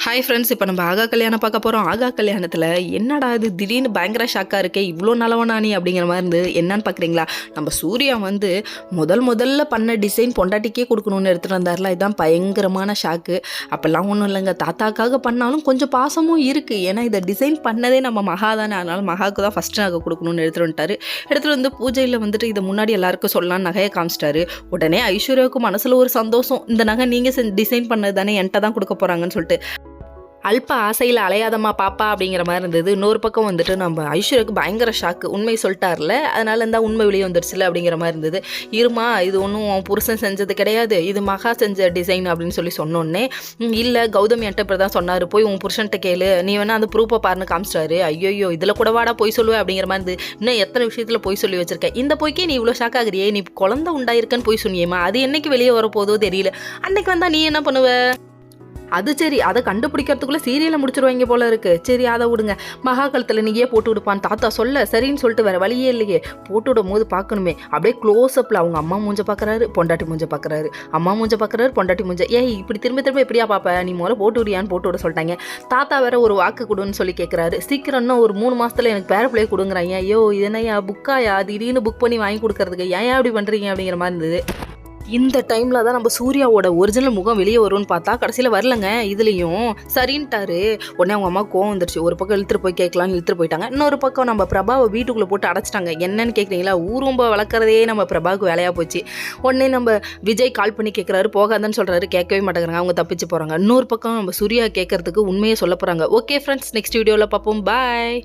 Hi friends, இப்போ நம்ம ஆகா கல்யாணம் பார்க்க போகிறோம். ஆகா கல்யாணத்தில் என்னடா இது திடீர்னு பயங்கர ஷாக்காக இருக்கே, இவ்வளோ நல்லவனா நீ அப்படிங்கிற மாதிரி இருந்து என்னன்னு பார்க்குறீங்களா? நம்ம சூர்யா வந்து முதல்ல பண்ண டிசைன் பொண்டாட்டிக்கே கொடுக்கணும்னு எடுத்துகிட்டு வந்தார்ல, இதுதான் பயங்கரமான ஷாக்கு. அப்போல்லாம் ஒன்றும் இல்லைங்க, தாத்தாக்காக பண்ணாலும் கொஞ்சம் பாசமும் இருக்குது. ஏன்னா இதை டிசைன் பண்ணதே நம்ம மகா தானே, அதனால் மகாவுக்கு தான் ஃபஸ்ட்டு நகை கொடுக்கணும்னு எடுத்துகிட்டு வந்துட்டார். எடுத்துகிட்டு வந்து பூஜையில் வந்துட்டு இதை முன்னாடி எல்லாருக்கும் சொல்லலாம்னு நகையை காமிச்சிட்டாரு. உடனே ஐஸ்வர்யாவுக்கு மனசில் ஒரு சந்தோஷம், இந்த நகை நீங்கள் டிசைன் பண்ணது தானே, என்கிட்ட தான் கொடுக்க போகிறாங்கன்னு சொல்லிட்டு அல்ப ஆசையில் அலையாதம்மா பாப்பா அப்படிங்கிற மாதிரி இருந்தது. இன்னொரு பக்கம் வந்துட்டு நம்ம ஐஸ்வர்யாவுக்கு பயங்கர ஷாக்கு, உண்மை சொல்லிட்டார்ல, அதனால இருந்தால் உண்மை வெளியே வந்துடுச்சுல அப்படிங்கிற மாதிரி இருந்தது. இருமா, இது ஒன்றும் புருஷன் செஞ்சது கிடையாது, இது மகா செஞ்ச டிசைன் அப்படின்னு சொல்லி சொன்னோன்னே, இல்லை கௌதம் என்கிட்ட தான் சொன்னார், போய் உன் புருஷன்ட்ட கேளு, நீ வேணா அந்த ப்ரூஃபை பாருன்னு காமிச்சிட்டாரு. ஐயோ இதில் கூட வாடா போய் சொல்லுவேன் அப்படிங்கிற மாதிரி இருந்து, இன்னும் எத்தனை விஷயத்தில் போய் சொல்லி வச்சிருக்கேன், இந்த போய்க்கே நீ இவ்வளோ ஷாக் ஆகுறியே, நீ குழந்தை உண்டாயிருக்கன்னு போய் சொன்னியேம்மா, அது என்னைக்கு வெளியே வரப்போதோ தெரியல, அன்னைக்கு வந்தால் நீ என்ன பண்ணுவ? அது சரி, அதை கண்டுபிடிக்கிறதுக்குள்ளே சீரியலை முடிச்சிருவாங்க போல இருக்கு. சரி அதை விடுங்க, மகா கழுத்தில் நீயே போட்டு விடுப்பான்னு தாத்தா சொல்ல சரின்னு சொல்லிட்டு வேற வழியே இல்லையே, போட்டு விடும் போது பார்க்கணுமே. அப்படியே க்ளோஸ் அப்பில் அவங்க அம்மா மூஞ்ச பார்க்குறாரு, பொண்டாட்டி மூஞ்ச பார்க்குறாரு, அம்மா மூஞ்ச பார்க்குறாரு, பொண்டாட்டி மூஞ்ச. ஏய் இப்படி திரும்ப எப்படியா பாப்ப, நீ முதல்ல போட்டு விடியான்னு போட்டு விட சொல்லிட்டாங்க. தாத்தா வேற ஒரு வாக்கு கொடுன்னு சொல்லி கேட்குறாரு. சீக்கிரம் இன்னும் ஒரு 3 மாதத்தில் எனக்கு பேர பிள்ளைய கொடுங்குறாங்க. ஐயோ இது என்னையா புக்காயா, திடீர்னு புக் பண்ணி வாங்கி கொடுக்கறதுக்கு ஏன் அப்படி பண்ணுறீங்க அப்படிங்கிற மாதிரி இருந்தது. இந்த டைமில் தான் நம்ம சூர்யாவோட ஒரிஜினல் முகம் வெளியே வரும்னு பார்த்தா கடைசியில் வரலங்க. இதுலேயும் சரின்ட்டாரு. உடனே அவங்க அம்மா கோவம் வந்துருச்சு. ஒரு பக்கம் இழுத்துட்டு போய் கேட்கலான்னு இழுத்துட்டு போயிட்டாங்க. இன்னொரு பக்கம் நம்ம பிரபாவை வீட்டுக்குள்ளே போட்டு அடைச்சிட்டாங்க. என்னன்னு கேட்குறீங்களா, ஊரும்ப வளர்க்குறதே நம்ம பிரபாவுக்கு வேலையாக போச்சு. உடனே நம்ம விஜய் கால் பண்ணி கேட்குறாரு, போகாதன்னு சொல்கிறாரு, கேட்கவே மாட்டேங்கிறாங்க, அவங்க தப்பிச்சு போகிறாங்க. இன்னொரு பக்கம் நம்ம சூர்யா கேட்கறதுக்கு உண்மையை சொல்ல போகிறாங்க. ஓகே ஃப்ரெண்ட்ஸ், நெக்ஸ்ட் வீடியோவில் பார்ப்போம். பாய்.